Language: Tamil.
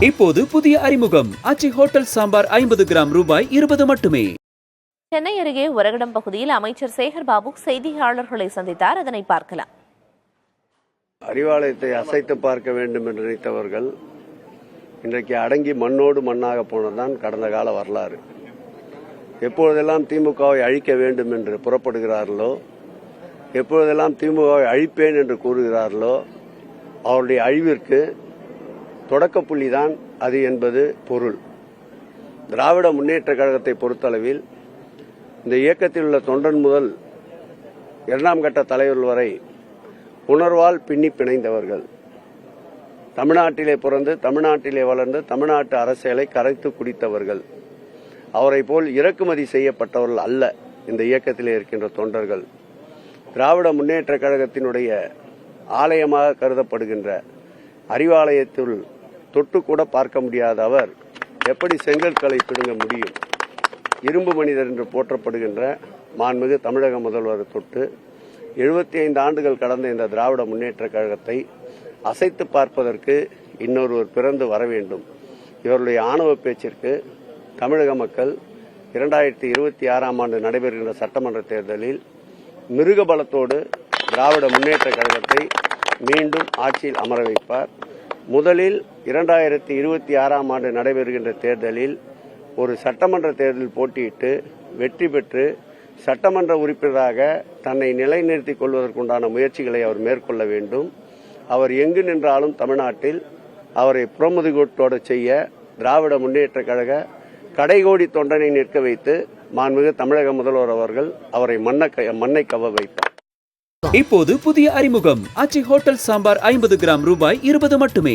இப்போது புதிய அறிமுகம் ஆச்சி ஹோட்டல் சாம்பார் 50 கிராம் ரூபாய் 20 மட்டுமே. சென்னை அருகே ஒரகடம் பகுதியில் அமைச்சர் சேகர்பாபு செய்தியாளர்களை சந்தித்தார். அதனை பார்க்கலாம். அறிவாலயத்தை அசைத்து பார்க்க வேண்டும் என்று நினைத்தவர்கள் இன்றைக்கு அடங்கி மண்ணோடு மண்ணாக போனதுதான் கடந்த கால வரலாறு. எப்பொழுதெல்லாம் திமுகவை அழிக்க வேண்டும் என்று புறப்படுகிறார்களோ, எப்பொழுதெல்லாம் திமுகவை அழிப்பேன் என்று கூறுகிறார்களோ, அவருடைய அழிவிற்கு தொடக்க புள்ளிதான் அது என்பது பொருள். திராவிட முன்னேற்ற கழகத்தை பொறுத்தளவில் இந்த இயக்கத்தில் உள்ள தொண்டன் முதல் இரண்டாம் கட்ட தலைவர் வரை உணர்வால் பின்னி பிணைந்தவர்கள். தமிழ்நாட்டிலே பிறந்து தமிழ்நாட்டிலே வளர்ந்து தமிழ்நாட்டு அரசியலை கரைத்து குடித்தவர்கள். அவரை போல் இறக்குமதி செய்யப்பட்டவர்கள் அல்ல இந்த இயக்கத்திலே இருக்கின்ற தொண்டர்கள். திராவிட முன்னேற்ற கழகத்தினுடைய ஆலயமாக கருதப்படுகின்ற அறிவாலயத்தில் தொட்டு கூட பார்க்க முடியாத அவர் எப்படி செங்கற்களை பிடுங்க முடியும்? இரும்பு மனிதர் என்று போற்றப்படுகின்ற மாண்புமிகு தமிழக முதல்வர் தொட்டு 75 ஆண்டுகள் கடந்த இந்த திராவிட முன்னேற்ற கழகத்தை அசைத்து பார்ப்பதற்கு இன்னொருவர் பிறந்து வர வேண்டும். இவருடைய ஆணவ பேச்சிற்கு தமிழக மக்கள் 2026ஆம் ஆண்டு நடைபெறுகின்ற சட்டமன்ற தேர்தலில் மிருக பலத்தோடு திராவிட முன்னேற்ற கழகத்தை மீண்டும் ஆட்சியில் அமர வைப்பார். முதலில் 2026ஆம் ஆண்டு நடைபெறுகின்ற தேர்தலில் ஒரு சட்டமன்ற தேர்தலில் போட்டியிட்டு வெற்றி பெற்று சட்டமன்ற உறுப்பினராக தன்னை நிலைநிறுத்திக் கொள்வதற்குண்டான முயற்சிகளை அவர் மேற்கொள்ள வேண்டும். அவர் எங்கு நின்றாலும் தமிழ்நாட்டில் அவரை புறமுதுகோட்டோடு செய்ய திராவிட முன்னேற்ற கழக கடைகோடி தொண்டனை நிற்க வைத்து மாண்புமிகு தமிழக முதல்வர் அவர்கள் அவரை மண்ணை கவ வைப்பார். இப்போது புதிய அறிமுகம் ஆச்சி ஹோட்டல் சாம்பார் 50 கிராம் ரூபாய் 20 மட்டுமே.